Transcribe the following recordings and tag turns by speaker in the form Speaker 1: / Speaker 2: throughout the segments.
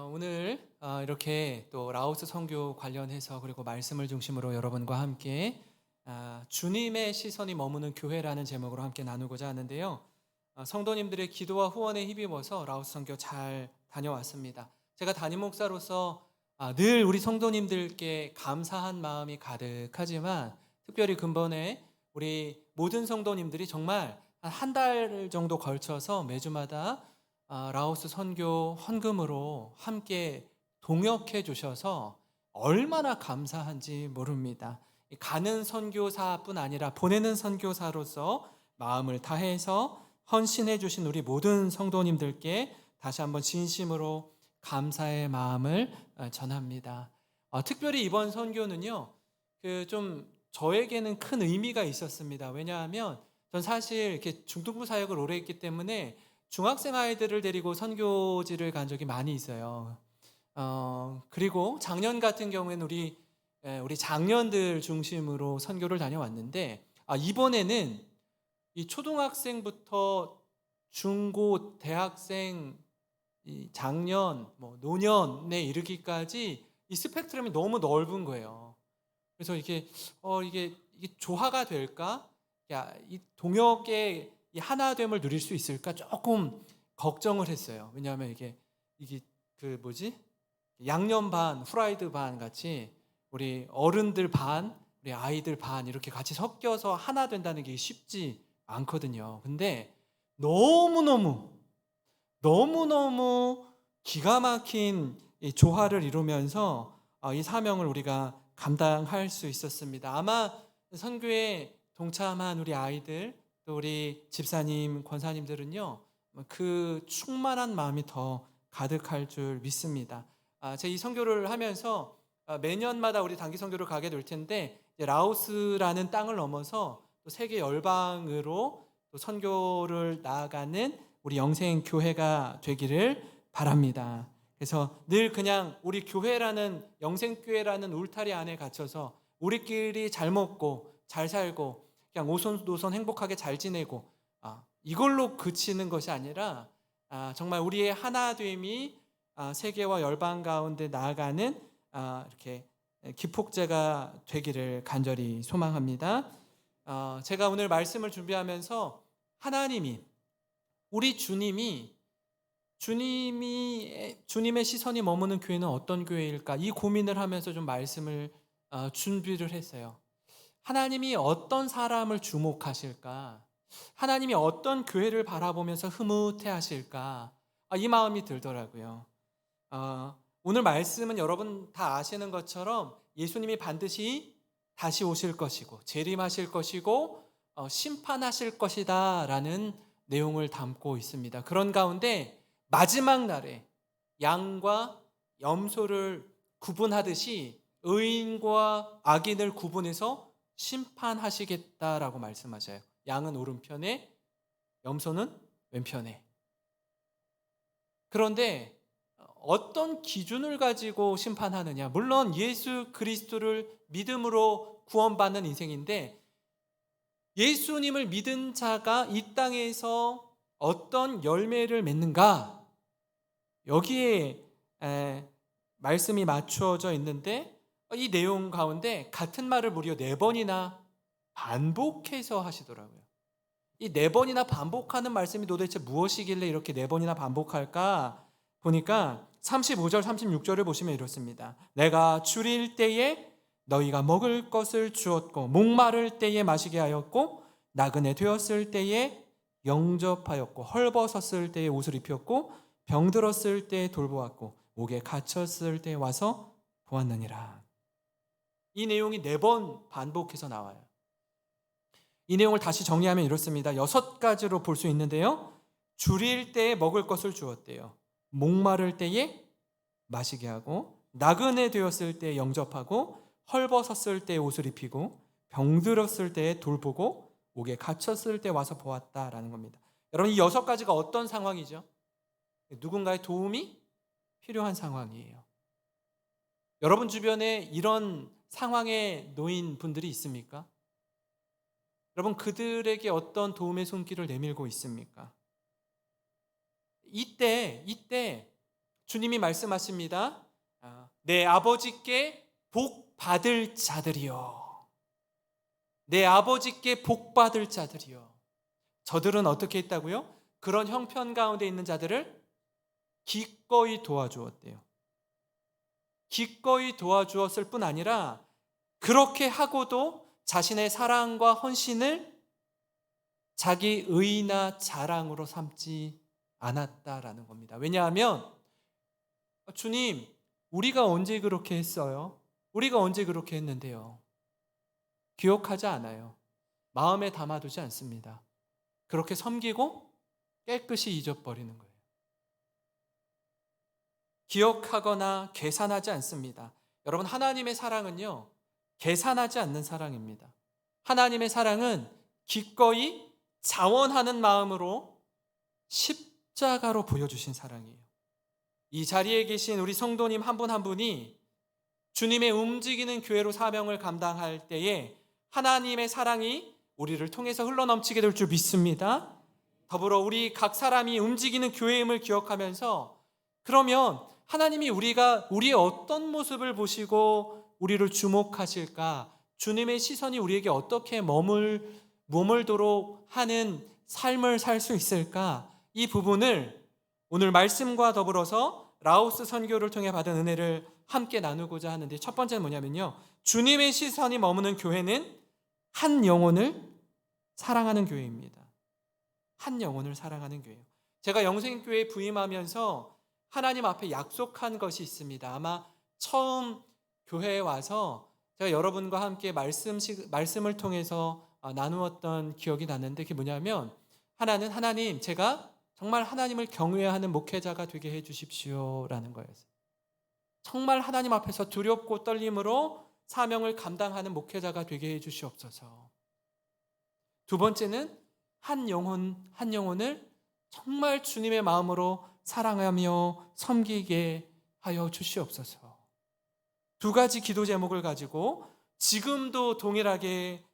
Speaker 1: 오늘 이렇게 또 라오스 선교 관련해서 그리고 말씀을 중심으로 여러분과 함께 주님의 시선이 머무는 교회라는 제목으로 함께 나누고자 하는데요. 성도님들의 기도와 후원에 힘입어서 라오스 선교 잘 다녀왔습니다. 제가 담임 목사로서 늘 우리 성도님들께 감사한 마음이 가득하지만 특별히 근본에 우리 모든 성도님들이 정말 한 달 정도 걸쳐서 매주마다 라오스 선교 헌금으로 함께 동역해 주셔서 얼마나 감사한지 모릅니다. 가는 선교사뿐 아니라 보내는 선교사로서 마음을 다해서 헌신해 주신 우리 모든 성도님들께 다시 한번 진심으로 감사의 마음을 전합니다. 특별히 이번 선교는요, 좀 저에게는 큰 의미가 있었습니다. 왜냐하면 전 사실 이렇게 중등부 사역을 오래 했기 때문에 중학생 아이들을 데리고 선교지를 간 적이 많이 있어요. 그리고 작년 같은 경우에는 우리 장년들 중심으로 선교를 다녀왔는데, 이번에는 이 초등학생부터 중고, 대학생, 이 장년, 노년에 이르기까지 이 스펙트럼이 너무 넓은 거예요. 그래서 이게 조화가 될까? 이 동역의 이 하나됨을 누릴 수 있을까 조금 걱정을 했어요. 왜냐하면 이게 양념 반, 후라이드 반 같이 우리 어른들 반, 우리 아이들 반 이렇게 같이 섞여서 하나 된다는 게 쉽지 않거든요. 근데 너무너무 기가 막힌 이 조화를 이루면서 이 사명을 우리가 감당할 수 있었습니다. 아마 선교에 동참한 우리 아이들 또 우리 집사님, 권사님들은요, 그 충만한 마음이 더 가득할 줄 믿습니다. 제가 이 선교를 하면서 매년마다 우리 단기 선교를 가게 될 텐데 라오스라는 땅을 넘어서 또 세계 열방으로 또 선교를 나아가는 우리 영생 교회가 되기를 바랍니다. 그래서 늘 그냥 우리 교회라는 영생교회라는 울타리 안에 갇혀서 우리끼리 잘 먹고 잘 살고 그냥 오손도손 행복하게 잘 지내고 이걸로 그치는 것이 아니라 정말 우리의 하나됨이 세계와 열방 가운데 나아가는 이렇게 기폭제가 되기를 간절히 소망합니다. 제가 오늘 말씀을 준비하면서 하나님이 우리 주님의 시선이 머무는 교회는 어떤 교회일까? 이 고민을 하면서 좀 말씀을 준비를 했어요. 하나님이 어떤 사람을 주목하실까? 하나님이 어떤 교회를 바라보면서 흐뭇해하실까? 이 마음이 들더라고요. 오늘 말씀은 여러분 다 아시는 것처럼 예수님이 반드시 다시 오실 것이고 재림하실 것이고 심판하실 것이다 라는 내용을 담고 있습니다. 그런 가운데 마지막 날에 양과 염소를 구분하듯이 의인과 악인을 구분해서 심판하시겠다라고 말씀하셔요. 양은 오른편에, 염소는 왼편에. 그런데 어떤 기준을 가지고 심판하느냐? 물론 예수 그리스도를 믿음으로 구원받는 인생인데 예수님을 믿은 자가 이 땅에서 어떤 열매를 맺는가? 여기에 말씀이 맞추어져 있는데 이 내용 가운데 같은 말을 무려 4번이나 반복해서 하시더라고요. 이 4번이나 반복하는 말씀이 도대체 무엇이길래 이렇게 4번이나 반복할까? 보니까 35절, 36절을 보시면 이렇습니다. 내가 줄일 때에 너희가 먹을 것을 주었고 목마를 때에 마시게 하였고 나그네 되었을 때에 영접하였고 헐벗었을 때에 옷을 입혔고 병들었을 때에 돌보았고 옥에 갇혔을 때에 와서 보았느니라. 이 내용이 4번 반복해서 나와요. 이 내용을 다시 정리하면 이렇습니다. 6가지로 볼 수 있는데요. 줄일 때에 먹을 것을 주었대요. 목마를 때에 마시게 하고 나그네 되었을 때에 영접하고 헐벗었을 때에 옷을 입히고 병들었을 때에 돌보고 옥에 갇혔을 때 와서 보았다라는 겁니다. 여러분 이 6가지가 어떤 상황이죠? 누군가의 도움이 필요한 상황이에요. 여러분 주변에 이런 상황에 놓인 분들이 있습니까? 여러분 그들에게 어떤 도움의 손길을 내밀고 있습니까? 이때 주님이 말씀하십니다. 내 아버지께 복 받을 자들이요. 내 아버지께 복 받을 자들이요. 저들은 어떻게 했다고요? 그런 형편 가운데 있는 자들을 기꺼이 도와주었대요. 기꺼이 도와주었을 뿐 아니라 그렇게 하고도 자신의 사랑과 헌신을 자기 의나 자랑으로 삼지 않았다라는 겁니다. 왜냐하면 주님, 우리가 언제 그렇게 했어요? 우리가 언제 그렇게 했는데요? 기억하지 않아요. 마음에 담아두지 않습니다. 그렇게 섬기고 깨끗이 잊어버리는 거예요. 기억하거나 계산하지 않습니다. 여러분, 하나님의 사랑은요, 계산하지 않는 사랑입니다. 하나님의 사랑은 기꺼이 자원하는 마음으로 십자가로 보여주신 사랑이에요. 이 자리에 계신 우리 성도님 한 분 한 분이 주님의 움직이는 교회로 사명을 감당할 때에 하나님의 사랑이 우리를 통해서 흘러넘치게 될 줄 믿습니다. 더불어 우리 각 사람이 움직이는 교회임을 기억하면서, 그러면 하나님이 우리의 어떤 모습을 보시고 우리를 주목하실까? 주님의 시선이 우리에게 어떻게 머물도록 하는 삶을 살 수 있을까? 이 부분을 오늘 말씀과 더불어서 라오스 선교를 통해 받은 은혜를 함께 나누고자 하는데, 첫 번째는 뭐냐면요, 주님의 시선이 머무는 교회는 한 영혼을 사랑하는 교회입니다. 한 영혼을 사랑하는 교회예요. 제가 영생교회에 부임하면서 하나님 앞에 약속한 것이 있습니다. 아마 처음 교회에 와서 제가 여러분과 함께 말씀을 통해서 나누었던 기억이 나는데, 그게 뭐냐면, 하나님, 제가 정말 하나님을 경외하는 목회자가 되게 해주십시오라는 거였어요. 정말 하나님 앞에서 두렵고 떨림으로 사명을 감당하는 목회자가 되게 해주시옵소서. 두 번째는 한 영혼을 정말 주님의 마음으로 사랑하며 섬기게 하여 주시옵소서. 두 가지 기도 제목을 가지고 지금도 동일하게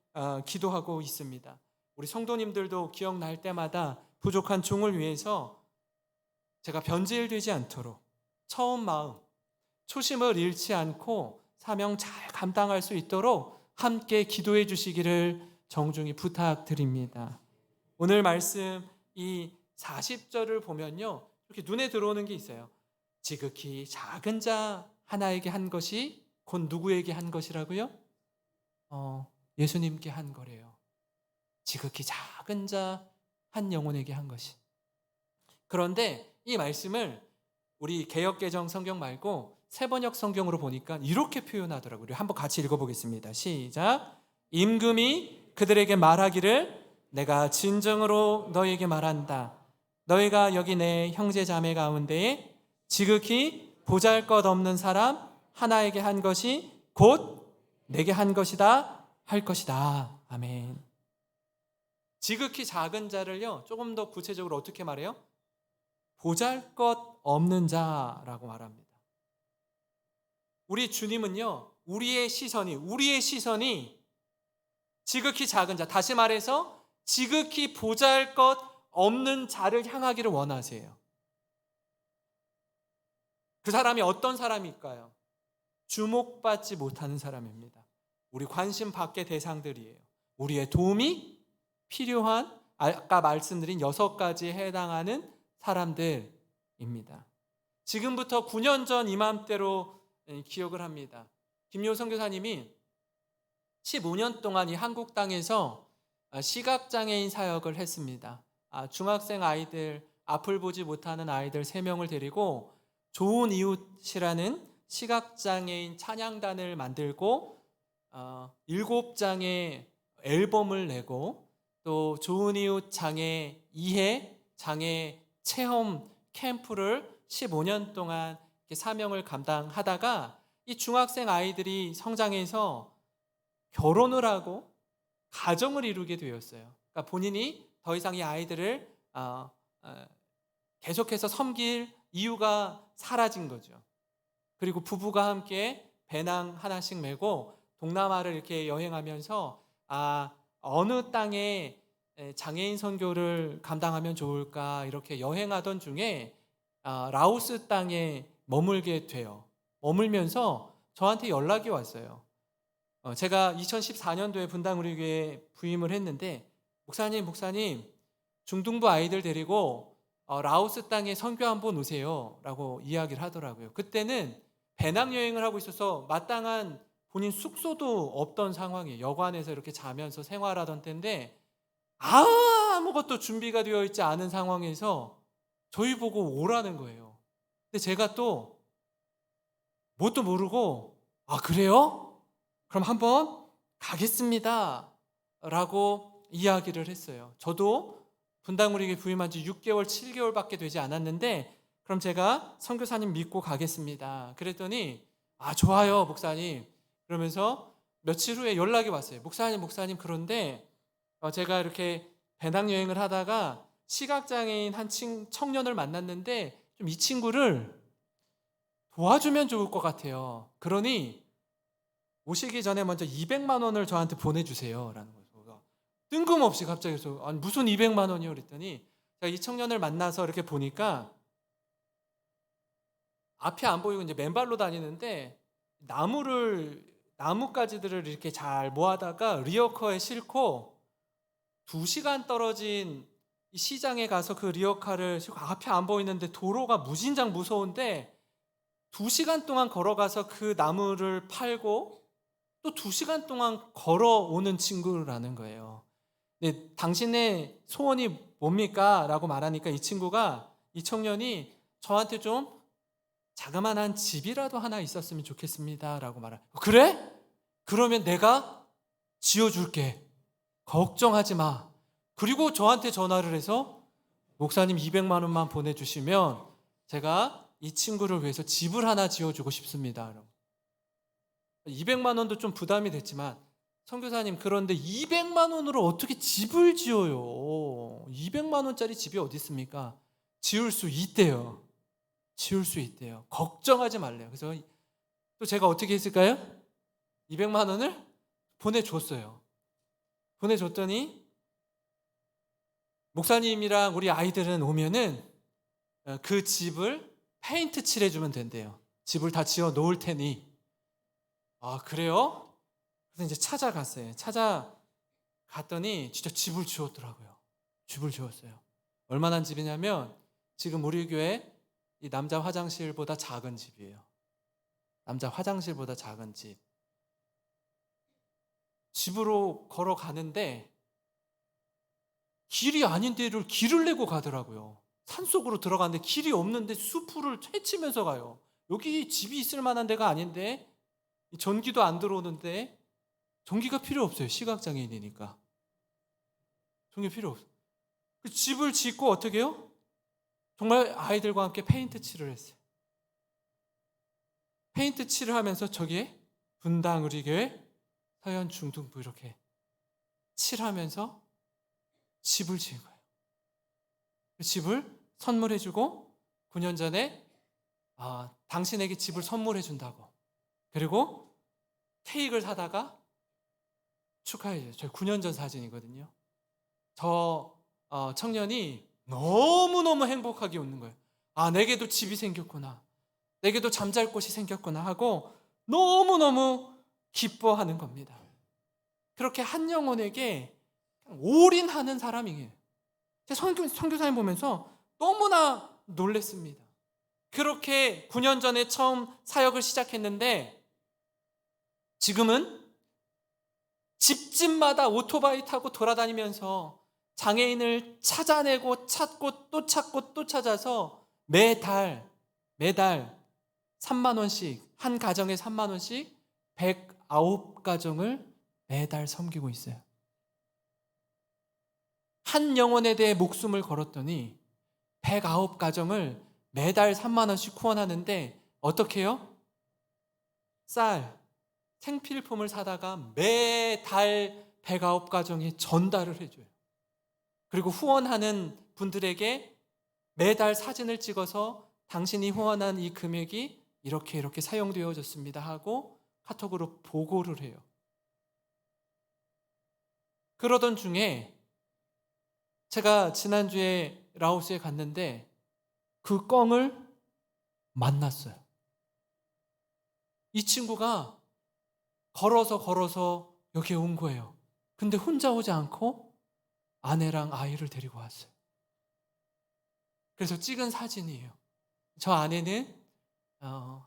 Speaker 1: 기도하고 있습니다. 우리 성도님들도 기억날 때마다 부족한 종을 위해서 제가 변질되지 않도록 처음 마음, 초심을 잃지 않고 사명 잘 감당할 수 있도록 함께 기도해 주시기를 정중히 부탁드립니다. 오늘 말씀 이 40절을 보면요, 이렇게 눈에 들어오는 게 있어요. 지극히 작은 자 하나에게 한 것이 곧 누구에게 한 것이라고요? 예수님께 한 거래요. 지극히 작은 자 한 영혼에게 한 것이. 그런데 이 말씀을 우리 개역개정 성경 말고 세번역 성경으로 보니까 이렇게 표현하더라고요. 우리 한번 같이 읽어보겠습니다. 시작. 임금이 그들에게 말하기를 내가 진정으로 너희에게 말한다. 너희가 여기 내 형제 자매 가운데에 지극히 보잘것없는 사람 하나에게 한 것이 곧 내게 한 것이다 할 것이다. 아멘. 지극히 작은 자를요, 조금 더 구체적으로 어떻게 말해요? 보잘것없는 자라고 말합니다. 우리 주님은요, 우리의 시선이 지극히 작은 자, 다시 말해서 지극히 보잘것없는 자를 향하기를 원하세요. 그 사람이 어떤 사람일까요? 주목받지 못하는 사람입니다. 우리 관심 받게 대상들이에요. 우리의 도움이 필요한, 아까 말씀드린 6가지에 해당하는 사람들입니다. 지금부터 9년 전 이맘때로 기억을 합니다. 김효 선교사님이 15년 동안 이 한국 땅에서 시각장애인 사역을 했습니다. 중학생 아이들, 앞을 보지 못하는 아이들 3명을 데리고 좋은 이웃이라는 시각장애인 찬양단을 만들고 7장의 앨범을 내고, 또 좋은 이웃 장애 이해, 장애 체험 캠프를 15년 동안 사명을 감당하다가 이 중학생 아이들이 성장해서 결혼을 하고 가정을 이루게 되었어요. 그러니까 본인이 더 이상 이 아이들을 계속해서 섬길 이유가 사라진 거죠. 그리고 부부가 함께 배낭 하나씩 메고 동남아를 이렇게 여행하면서 어느 땅에 장애인 선교를 감당하면 좋을까 이렇게 여행하던 중에 라오스 땅에 머물게 돼요. 머물면서 저한테 연락이 왔어요. 제가 2014년도에 분당우리교회에 부임을 했는데, 목사님, 중등부 아이들 데리고 라오스 땅에 선교 한번 오세요 라고 이야기를 하더라고요. 그때는 배낭여행을 하고 있어서 마땅한 본인 숙소도 없던 상황이에요. 여관에서 이렇게 자면서 생활하던 때인데 아무것도 준비가 되어 있지 않은 상황에서 저희 보고 오라는 거예요. 근데 제가 또 뭣도 모르고 그래요? 그럼 한번 가겠습니다 라고 이야기를 했어요. 저도 분당우리교회 부임한 지 6개월, 7개월밖에 되지 않았는데 그럼 제가 선교사님 믿고 가겠습니다. 그랬더니 좋아요 목사님. 그러면서 며칠 후에 연락이 왔어요. 목사님 그런데 제가 이렇게 배낭여행을 하다가 시각장애인 한 청년을 만났는데 좀 이 친구를 도와주면 좋을 것 같아요. 그러니 오시기 전에 먼저 200만 원을 저한테 보내주세요 라는 거예요. 뜬금없이 갑자기 무슨 200만 원이요? 그랬더니 제가 이 청년을 만나서 이렇게 보니까 앞이 안 보이고 이제 맨발로 다니는데 나뭇가지들을 이렇게 잘 모아다가 리어커에 싣고 2시간 떨어진 이 시장에 가서 그 리어카를 싣고 앞이 안 보이는데 도로가 무진장 무서운데 2시간 동안 걸어가서 그 나무를 팔고 또 2시간 동안 걸어오는 친구라는 거예요. 근데 당신의 소원이 뭡니까? 라고 말하니까 이 청년이 저한테 좀 자그만한 집이라도 하나 있었으면 좋겠습니다 라고 말해요. 그래? 그러면 내가 지어줄게. 걱정하지 마. 그리고 저한테 전화를 해서 목사님 200만 원만 보내주시면 제가 이 친구를 위해서 집을 하나 지어주고 싶습니다. 200만 원도 좀 부담이 됐지만 선교사님 그런데 200만 원으로 어떻게 집을 지어요? 200만 원짜리 집이 어디 있습니까? 지을 수 있대요. 걱정하지 말래요. 그래서 또 제가 어떻게 했을까요? 200만 원을 보내줬어요. 보내줬더니 목사님이랑 우리 아이들은 오면은 그 집을 페인트 칠해주면 된대요. 집을 다 지어 놓을 테니. 그래요? 그래서 이제 찾아갔더니 진짜 집을 지었더라고요. 집을 지었어요. 얼마나 집이냐면 지금 우리 교회 이 남자 화장실보다 작은 집이에요. 남자 화장실보다 작은 집. 집으로 걸어가는데 길이 아닌 데를 길을 내고 가더라고요. 산속으로 들어가는데 길이 없는데 숲을 헤치면서 가요. 여기 집이 있을 만한 데가 아닌데 전기도 안 들어오는데 전기가 필요 없어요. 시각장애인이니까. 전기 필요 없어요. 그 집을 짓고 어떻게 해요? 정말 아이들과 함께 페인트 칠을 했어요. 페인트 칠을 하면서 저기에 분당우리교회 서현 중등부 이렇게 칠하면서 집을 지은 거예요. 그 집을 선물해주고 9년 전에 당신에게 집을 선물해준다고. 그리고 케이크를 사다가 축하해줘요. 저희 9년 전 사진이거든요. 저 청년이 너무너무 행복하게 웃는 거예요. 내게도 집이 생겼구나. 내게도 잠잘 곳이 생겼구나 하고 너무너무 기뻐하는 겁니다. 그렇게 한 영혼에게 올인하는 사람이에요. 선교사님 보면서 너무나 놀랐습니다. 그렇게 9년 전에 처음 사역을 시작했는데 지금은 집집마다 오토바이 타고 돌아다니면서 장애인을 찾아내고 찾고 또 찾고 또 찾아서 매달 3만 원씩 한 가정에 3만 원씩 109가정을 매달 섬기고 있어요. 한 영혼에 대해 목숨을 걸었더니 109가정을 매달 3만 원씩 후원하는데 어떻게 해요? 쌀, 생필품을 사다가 매달 109가정에 전달을 해줘요. 그리고 후원하는 분들에게 매달 사진을 찍어서 당신이 후원한 이 금액이 이렇게 사용되어졌습니다 하고 카톡으로 보고를 해요. 그러던 중에 제가 지난주에 라오스에 갔는데 그 꿩을 만났어요. 이 친구가 걸어서 여기에 온 거예요. 근데 혼자 오지 않고 아내랑 아이를 데리고 왔어요. 그래서 찍은 사진이에요. 저 아내는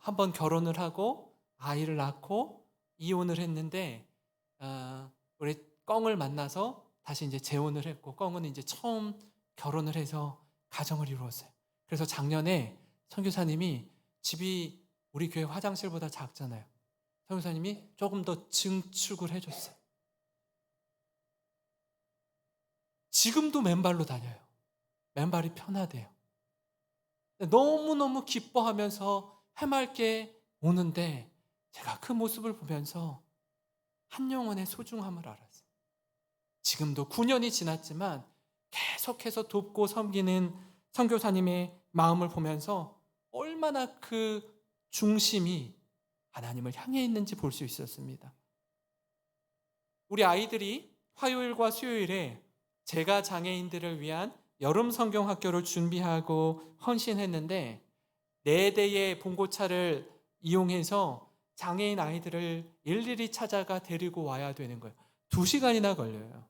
Speaker 1: 한번 결혼을 하고 아이를 낳고 이혼을 했는데 우리 꿩을 만나서 다시 이제 재혼을 했고, 꿩은 이제 처음 결혼을 해서 가정을 이루었어요. 그래서 작년에 선교사님이, 집이 우리 교회 화장실보다 작잖아요. 선교사님이 조금 더 증축을 해줬어요. 지금도 맨발로 다녀요. 맨발이 편하대요. 너무너무 기뻐하면서 해맑게 오는데, 제가 그 모습을 보면서 한 영혼의 소중함을 알았어요. 지금도 9년이 지났지만 계속해서 돕고 섬기는 선교사님의 마음을 보면서 얼마나 그 중심이 하나님을 향해 있는지 볼 수 있었습니다. 우리 아이들이 화요일과 수요일에 제가 장애인들을 위한 여름 성경학교를 준비하고 헌신했는데, 4대의 봉고차를 이용해서 장애인 아이들을 일일이 찾아가 데리고 와야 되는 거예요. 2시간이나 걸려요.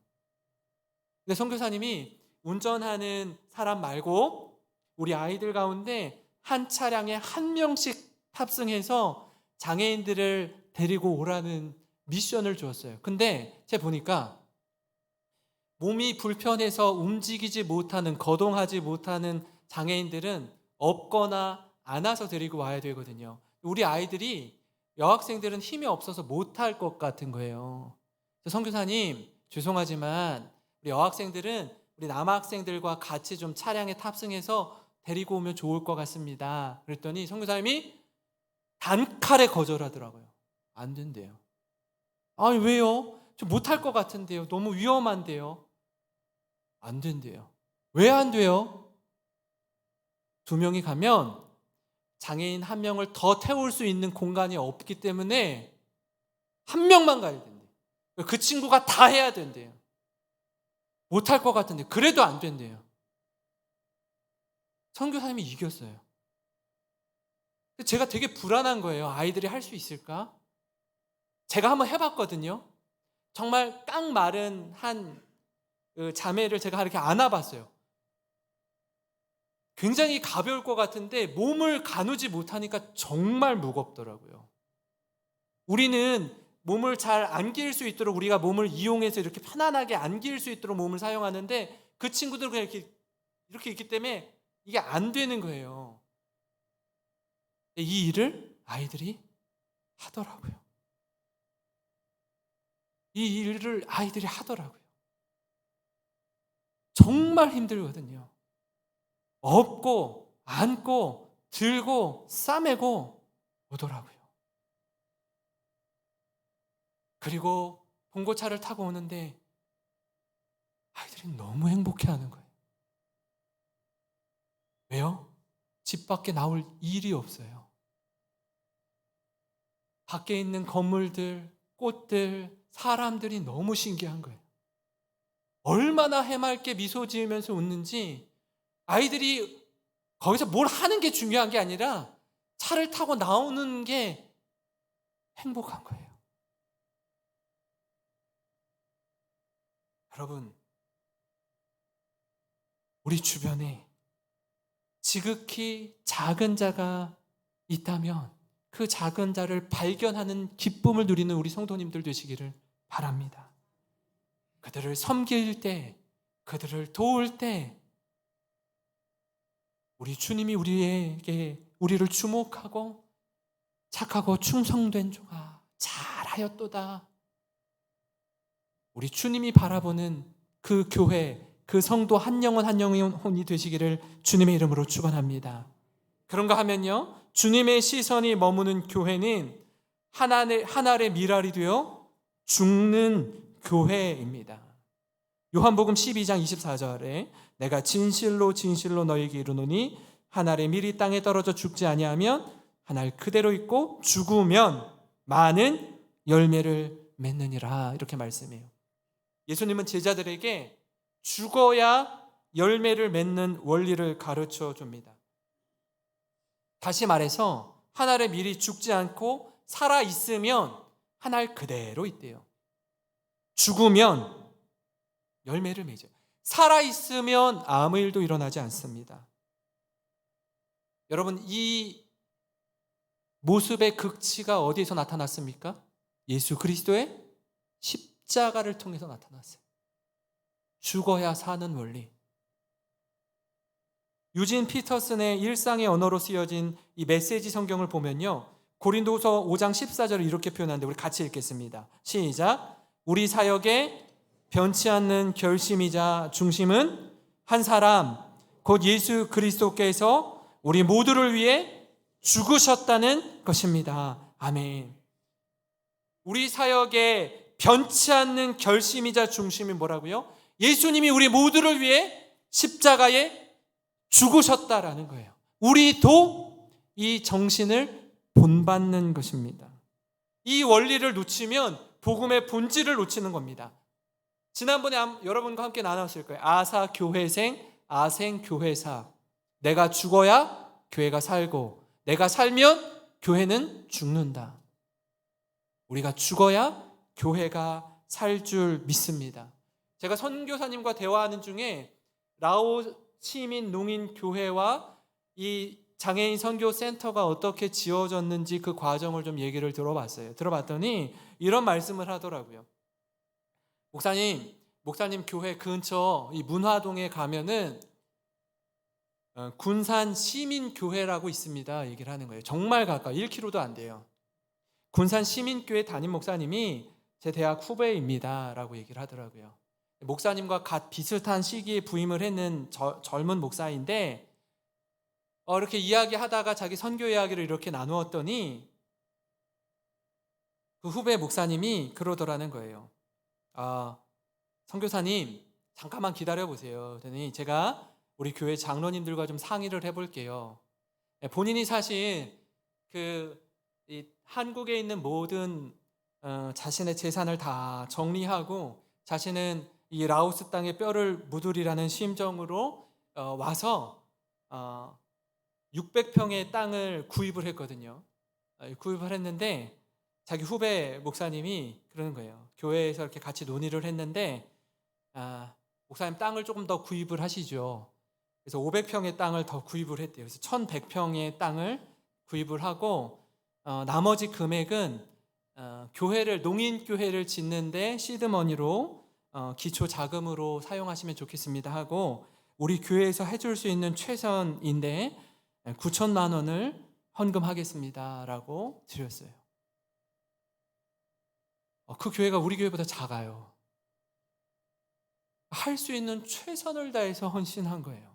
Speaker 1: 근데 선교사님이 운전하는 사람 말고 우리 아이들 가운데 한 차량에 1명씩 탑승해서 장애인들을 데리고 오라는 미션을 주었어요. 근데 제가 보니까 몸이 불편해서 움직이지 못하는, 거동하지 못하는 장애인들은 없거나 안아서 데리고 와야 되거든요. 우리 아이들이, 여학생들은 힘이 없어서 못할 것 같은 거예요. 선교사님, 죄송하지만 우리 여학생들은 우리 남학생들과 같이 좀 차량에 탑승해서 데리고 오면 좋을 것 같습니다. 그랬더니 선교사님이 단칼에 거절하더라고요. 안 된대요. 아니, 왜요? 저 못할 것 같은데요. 너무 위험한데요. 안 된대요. 왜 안 돼요? 2명이 가면 장애인 1명을 더 태울 수 있는 공간이 없기 때문에 1명만 가야 된대요. 그 친구가 다 해야 된대요. 못할 것 같은데 그래도 안 된대요. 선교사님이 이겼어요. 제가 되게 불안한 거예요. 아이들이 할 수 있을까? 제가 한번 해봤거든요. 정말 깡 마른 한 자매를 제가 이렇게 안아봤어요. 굉장히 가벼울 것 같은데 몸을 가누지 못하니까 정말 무겁더라고요. 우리는 몸을 잘 안길 수 있도록, 우리가 몸을 이용해서 이렇게 편안하게 안길 수 있도록 몸을 사용하는데, 그 친구들은 그냥 이렇게 있기 때문에 이게 안 되는 거예요. 이 일을 아이들이 하더라고요. 이 일을 아이들이 하더라고요. 정말 힘들거든요. 업고 안고 들고 싸매고 오더라고요. 그리고 봉고차를 타고 오는데 아이들이 너무 행복해하는 거예요. 왜요? 집 밖에 나올 일이 없어요. 밖에 있는 건물들, 꽃들, 사람들이 너무 신기한 거예요. 얼마나 해맑게 미소 지으면서 웃는지. 아이들이 거기서 뭘 하는 게 중요한 게 아니라 차를 타고 나오는 게 행복한 거예요. 여러분, 우리 주변에 지극히 작은 자가 있다면 그 작은 자를 발견하는 기쁨을 누리는 우리 성도님들 되시기를 바랍니다. 그들을 섬길 때, 그들을 도울 때 우리 주님이 우리를 주목하고 착하고 충성된 종아 잘하였도다. 우리 주님이 바라보는 그 교회, 그 성도 한 영혼 한 영혼이 되시기를 주님의 이름으로 축원합니다. 그런가 하면요, 주님의 시선이 머무는 교회는 하나의 미랄이 되어 죽는 교회입니다. 요한복음 12장 24절에 내가 진실로 진실로 너희에게 이르노니 한 알의 밀이 땅에 떨어져 죽지 아니하면 한 알 그대로 있고 죽으면 많은 열매를 맺느니라, 이렇게 말씀해요. 예수님은 제자들에게 죽어야 열매를 맺는 원리를 가르쳐 줍니다. 다시 말해서 한 알에 미리 죽지 않고 살아 있으면 한 알 그대로 있대요. 죽으면 열매를 맺어요. 살아 있으면 아무 일도 일어나지 않습니다. 여러분, 이 모습의 극치가 어디에서 나타났습니까? 예수 그리스도의 십자가를 통해서 나타났어요. 죽어야 사는 원리. 유진 피터슨의 일상의 언어로 쓰여진 이 메시지 성경을 보면요, 고린도서 5장 14절을 이렇게 표현하는데 우리 같이 읽겠습니다. 시작. 우리 사역의 변치 않는 결심이자 중심은 한 사람 곧 예수 그리스도께서 우리 모두를 위해 죽으셨다는 것입니다. 아멘. 우리 사역의 변치 않는 결심이자 중심이 뭐라고요? 예수님이 우리 모두를 위해 십자가에 죽으셨다라는 거예요. 우리도 이 정신을 본받는 것입니다. 이 원리를 놓치면 복음의 본질을 놓치는 겁니다. 지난번에 여러분과 함께 나눴을 거예요. 아사 교회생, 아생 교회사. 내가 죽어야 교회가 살고, 내가 살면 교회는 죽는다. 우리가 죽어야 교회가 살 줄 믿습니다. 제가 선교사님과 대화하는 중에 라오 시민 농인 교회와 이 장애인 선교 센터가 어떻게 지어졌는지 그 과정을 좀 얘기를 들어봤어요. 들어봤더니 이런 말씀을 하더라고요. 목사님 교회 근처 이 문화동에 가면은 군산 시민교회라고 있습니다. 얘기를 하는 거예요. 정말 가까워. 1km도 안 돼요. 군산 시민교회 담임 목사님이 제 대학 후배입니다 라고 얘기를 하더라고요. 목사님과 비슷한 시기에 부임을 했는 젊은 목사인데 이렇게 이야기하다가 자기 선교 이야기를 이렇게 나누었더니 그 후배 목사님이 그러더라는 거예요. 선교사님 잠깐만 기다려보세요. 그랬더니 제가 우리 교회 장로님들과 좀 상의를 해볼게요. 본인이 사실 이 한국에 있는 모든 자신의 재산을 다 정리하고 자신은 이 라오스 땅에 뼈를 묻으리라는 심정으로 와서 600평의 땅을 구입을 했거든요. 구입을 했는데 자기 후배 목사님이 그러는 거예요. 교회에서 이렇게 같이 논의를 했는데 목사님 땅을 조금 더 구입을 하시죠. 그래서 500평의 땅을 더 구입을 했대요. 그래서 1100평의 땅을 구입을 하고 나머지 금액은 농인교회를 짓는데 시드머니로 기초 자금으로 사용하시면 좋겠습니다 하고 우리 교회에서 해줄 수 있는 최선인데 9천만 원을 헌금하겠습니다 라고 드렸어요. 그 교회가 우리 교회보다 작아요. 할 수 있는 최선을 다해서 헌신한 거예요.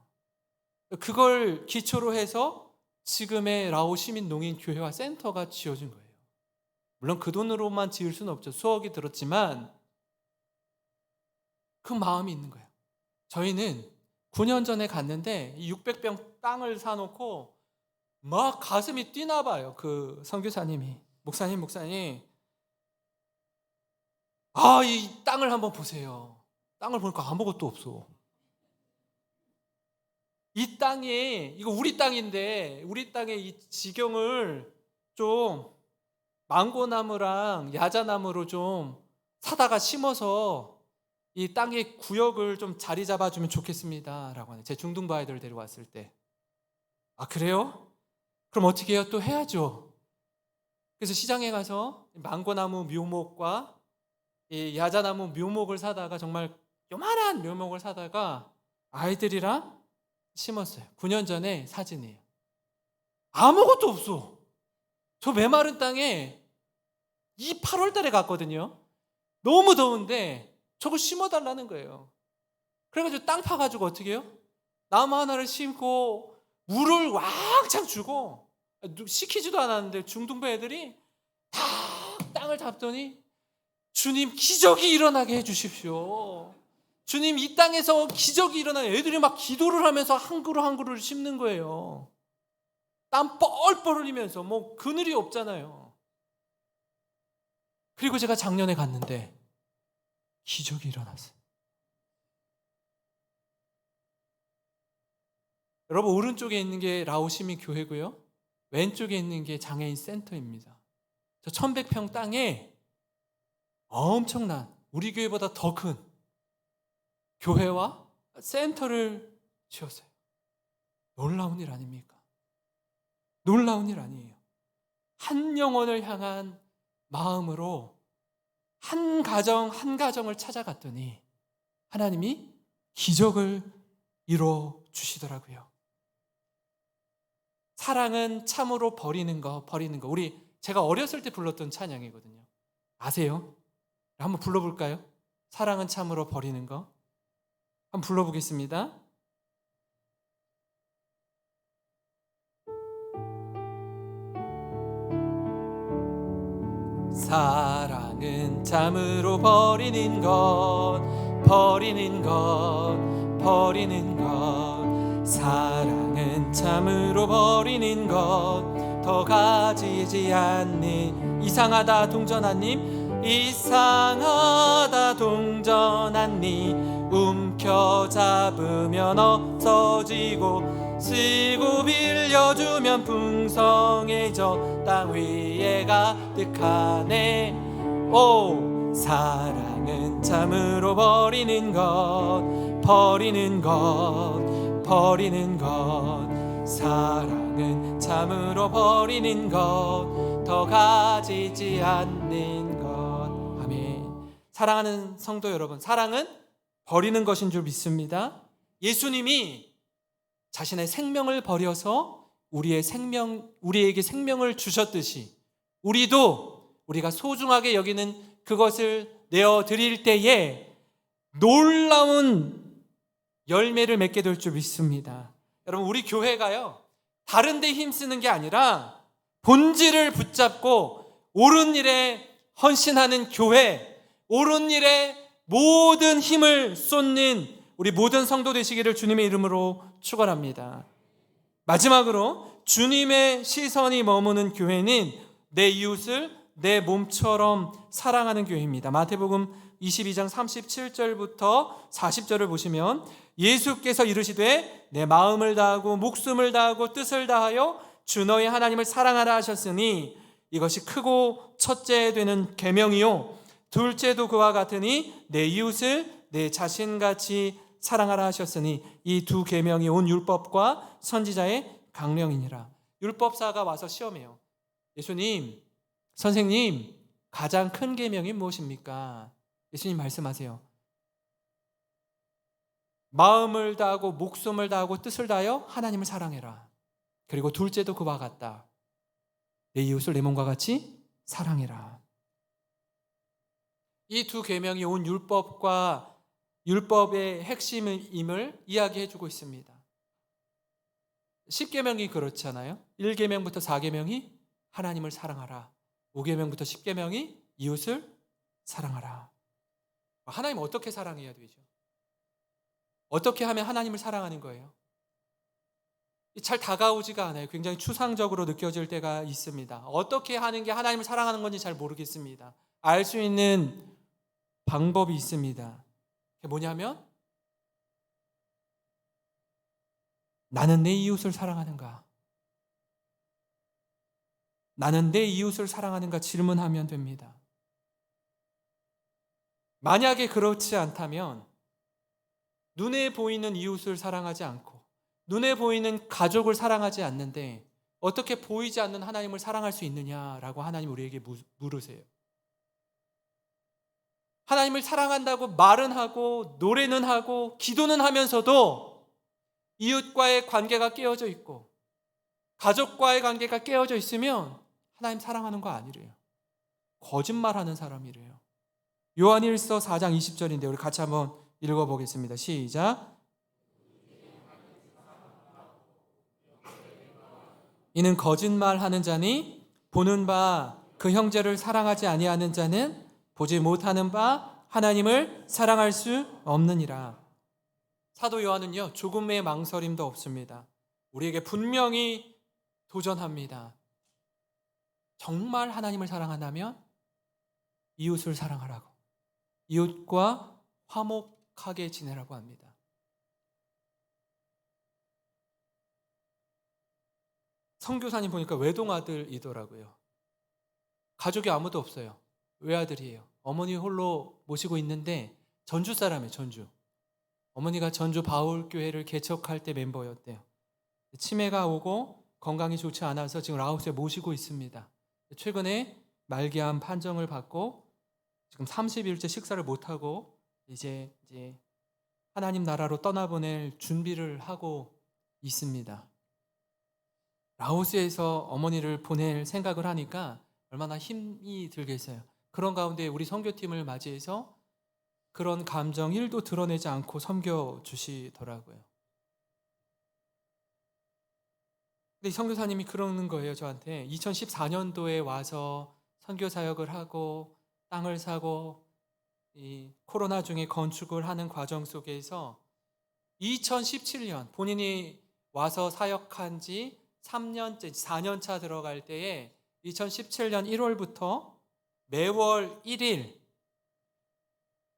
Speaker 1: 그걸 기초로 해서 지금의 라오 시민 농인 교회와 센터가 지어진 거예요. 물론 그 돈으로만 지을 수는 없죠. 수억이 들었지만 그 마음이 있는 거예요. 저희는 9년 전에 갔는데 이 600평 땅을 사놓고 막 가슴이 뛰나 봐요. 그 선교사님이 목사님 이 땅을 한번 보세요. 땅을 보니까 아무것도 없어. 이 땅에 이거 우리 땅인데 우리 땅의 이 지경을 좀 망고나무랑 야자나무로 좀 사다가 심어서 이 땅의 구역을 좀 자리 잡아주면 좋겠습니다 라고 하네. 제 중등부 아이들 데려왔을 때. 그래요? 그럼 어떻게 해요? 또 해야죠. 그래서 시장에 가서 망고나무 묘목과 이 야자나무 묘목을 사다가 정말 요만한 묘목을 사다가 아이들이랑 심었어요. 9년 전에 사진이에요. 아무것도 없어. 저 메마른 땅에 이 8월 달에 갔거든요. 너무 더운데 저거 심어달라는 거예요. 그래가지고 땅 파가지고 어떻게 해요? 나무 하나를 심고 물을 왕창 주고 시키지도 않았는데 중등부 애들이 다 땅을 잡더니 주님 기적이 일어나게 해주십시오. 주님 이 땅에서 기적이 일어나게. 애들이 막 기도를 하면서 한 그루 한 그루를 심는 거예요. 땀 뻘뻘 흘리면서 뭐 그늘이 없잖아요. 그리고 제가 작년에 갔는데 기적이 일어났어요. 여러분 오른쪽에 있는 게 라오시민 교회고요. 왼쪽에 있는 게 장애인 센터입니다. 저 1100평 땅에 엄청난 우리 교회보다 더 큰 교회와 센터를 지었어요. 놀라운 일 아닙니까? 놀라운 일 아니에요. 한 영혼을 향한 마음으로 한 가정 한 가정을 찾아갔더니 하나님이 기적을 이루어 주시더라고요. 사랑은 참으로 버리는 거. 우리 제가 어렸을 때 불렀던 찬양이거든요. 아세요? 한번 불러볼까요? 사랑은 참으로 버리는 거. 한번 불러보겠습니다. 사랑은 참으로 버리는 것. 사랑은 참으로 버리는 것. 더 가지지 않는 이상하다 동전아님 움켜잡으면 없어지고 쓰고 빌려주면 풍성해져 땅 위에 가득하네. 오, 사랑은 참으로 버리는 것. 사랑은 참으로 버리는 것. 더 가지지 않는 것. 아멘. 사랑하는 성도 여러분, 사랑은 버리는 것인 줄 믿습니다. 예수님이 자신의 생명을 버려서 우리에게 생명을 주셨듯이 우리가 소중하게 여기는 그것을 내어드릴 때에 놀라운 열매를 맺게 될 줄 믿습니다. 여러분, 우리 교회가요, 다른 데 힘쓰는 게 아니라 본질을 붙잡고 옳은 일에 헌신하는 교회, 옳은 일에 모든 힘을 쏟는 우리 모든 성도 되시기를 주님의 이름으로 축원합니다. 마지막으로 주님의 시선이 머무는 교회는 내 이웃을 내 몸처럼 사랑하는 교회입니다. 마태복음 22장 37절부터 40절을 보시면 예수께서 이르시되 내 마음을 다하고 목숨을 다하고 뜻을 다하여 주 너의 하나님을 사랑하라 하셨으니 이것이 크고 첫째 되는 계명이요 둘째도 그와 같으니 내 이웃을 내 자신같이 사랑하라 하셨으니 이 두 계명이 온 율법과 선지자의 강령이니라. 율법사가 와서 시험해요. 예수님, 선생님, 가장 큰 계명이 무엇입니까? 예수님 말씀하세요. 마음을 다하고 목숨을 다하고 뜻을 다하여 하나님을 사랑해라. 그리고 둘째도 그와 같다. 내 이웃을 내 몸과 같이 사랑해라. 이 두 계명이 온 율법의 핵심임을 이야기해 주고 있습니다. 10계명이 그렇잖아요. 1계명부터 4계명이 하나님을 사랑하라. 5계명부터 10계명이 이웃을 사랑하라. 하나님 어떻게 사랑해야 되죠? 어떻게 하면 하나님을 사랑하는 거예요? 잘 다가오지가 않아요. 굉장히 추상적으로 느껴질 때가 있습니다. 어떻게 하는 게 하나님을 사랑하는 건지 잘 모르겠습니다. 알 수 있는 방법이 있습니다. 그게 뭐냐면 나는 내 이웃을 사랑하는가? 나는 내 이웃을 사랑하는가 질문하면 됩니다. 만약에 그렇지 않다면 눈에 보이는 이웃을 사랑하지 않고 눈에 보이는 가족을 사랑하지 않는데 어떻게 보이지 않는 하나님을 사랑할 수 있느냐라고 하나님 우리에게 물으세요. 하나님을 사랑한다고 말은 하고 노래는 하고 기도는 하면서도 이웃과의 관계가 깨어져 있고 가족과의 관계가 깨어져 있으면 하나님 사랑하는 거 아니래요. 거짓말하는 사람이래요. 요한일서 4장 20절인데 우리 같이 한번 읽어보겠습니다. 시작. 이는 거짓말하는 자니 보는 바 그 형제를 사랑하지 아니하는 자는 보지 못하는 바 하나님을 사랑할 수 없느니라. 사도 요한은요, 조금의 망설임도 없습니다. 우리에게 분명히 도전합니다. 정말 하나님을 사랑한다면 이웃을 사랑하라고, 이웃과 화목하게 지내라고 합니다. 선교사님 보니까 외동아들이더라고요. 가족이 아무도 없어요. 외아들이에요. 어머니 홀로 모시고 있는데 전주 사람이에요. 전주. 어머니가 전주 바울교회를 개척할 때 멤버였대요. 치매가 오고 건강이 좋지 않아서 지금 라오스에 모시고 있습니다. 최근에 말기암 판정을 받고 지금 30일째 식사를 못하고 이제 하나님 나라로 떠나보낼 준비를 하고 있습니다. 라오스에서 어머니를 보낼 생각을 하니까 얼마나 힘이 들겠어요. 그런 가운데 우리 선교팀을 맞이해서 그런 감정 1도 드러내지 않고 섬겨주시더라고요. 근데 선교사님이 그러는 거예요, 저한테. 2014년도에 와서 선교 사역을 하고 땅을 사고 이 코로나 중에 건축을 하는 과정 속에서 2017년 본인이 와서 사역한 지 3년째, 4년차 들어갈 때에 2017년 1월부터 매월 1일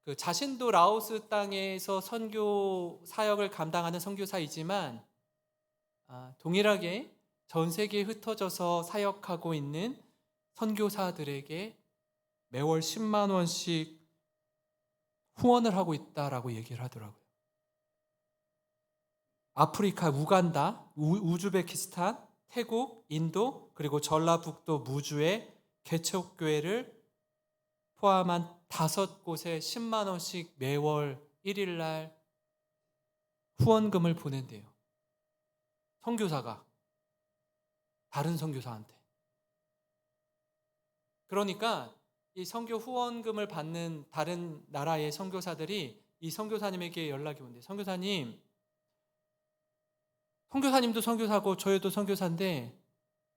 Speaker 1: 그 자신도 라오스 땅에서 선교 사역을 감당하는 선교사이지만 동일하게 전 세계에 흩어져서 사역하고 있는 선교사들에게 매월 10만 원씩 후원을 하고 있다라고 얘기를 하더라고요. 아프리카, 우간다, 우즈베키스탄, 태국, 인도, 그리고 전라북도 무주의 개척교회를 포함한 5곳에 10만 원씩 매월 1일 날 후원금을 보낸대요. 선교사가 다른 선교사한테. 그러니까 이 선교 후원금을 받는 다른 나라의 선교사들이 이 선교사님에게 연락이 온대요. 선교사님도 선교사고 저희도 선교사인데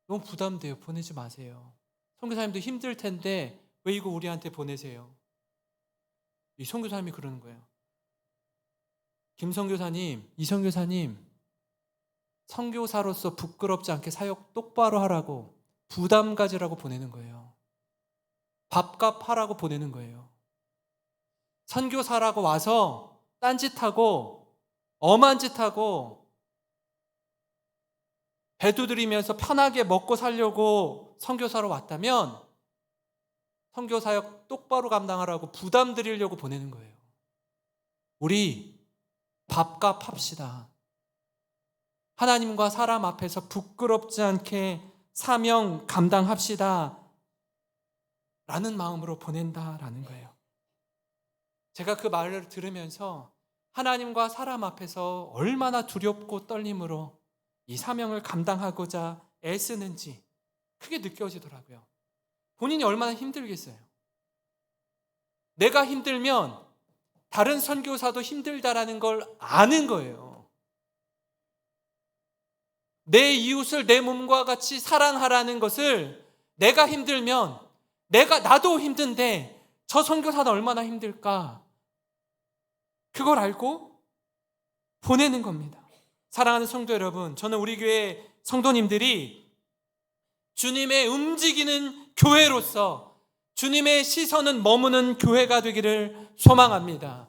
Speaker 1: 너무 부담돼요. 보내지 마세요. 선교사님도 힘들 텐데 왜 이거 우리한테 보내세요? 이 선교사님이 그러는 거예요. 김 선교사님, 이 선교사님, 선교사로서 부끄럽지 않게 사역 똑바로 하라고 부담 가지라고 보내는 거예요. 밥값 하라고 보내는 거예요. 선교사라고 와서 딴짓하고 엄한 짓하고 배두드리면서 편하게 먹고 살려고 선교사로 왔다면 선교사역 똑바로 감당하라고 부담 드리려고 보내는 거예요. 우리 밥값 합시다. 하나님과 사람 앞에서 부끄럽지 않게 사명 감당합시다. 라는 마음으로 보낸다라는 거예요. 제가 그 말을 들으면서 하나님과 사람 앞에서 얼마나 두렵고 떨림으로 이 사명을 감당하고자 애쓰는지 크게 느껴지더라고요. 본인이 얼마나 힘들겠어요. 내가 힘들면 다른 선교사도 힘들다라는 걸 아는 거예요. 내 이웃을 내 몸과 같이 사랑하라는 것을 내가 힘들면 나도 힘든데 저 선교사는 얼마나 힘들까? 그걸 알고 보내는 겁니다. 사랑하는 성도 여러분, 저는 우리 교회 성도님들이 주님의 움직이는 교회로서 주님의 시선은 머무는 교회가 되기를 소망합니다.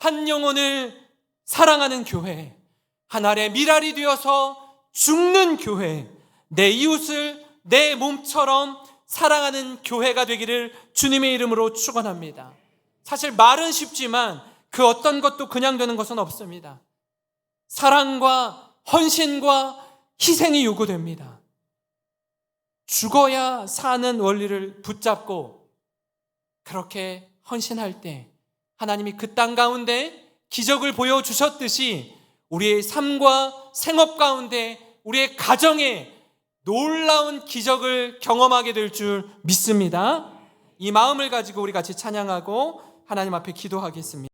Speaker 1: 한 영혼을 사랑하는 교회, 한 알의 밀알이 되어서 죽는 교회, 내 이웃을 내 몸처럼 사랑하는 교회가 되기를 주님의 이름으로 축원합니다. 사실 말은 쉽지만 그 어떤 것도 그냥 되는 것은 없습니다. 사랑과 헌신과 희생이 요구됩니다. 죽어야 사는 원리를 붙잡고 그렇게 헌신할 때 하나님이 그 땅 가운데 기적을 보여주셨듯이 우리의 삶과 생업 가운데 우리의 가정에 놀라운 기적을 경험하게 될 줄 믿습니다. 이 마음을 가지고 우리 같이 찬양하고 하나님 앞에 기도하겠습니다.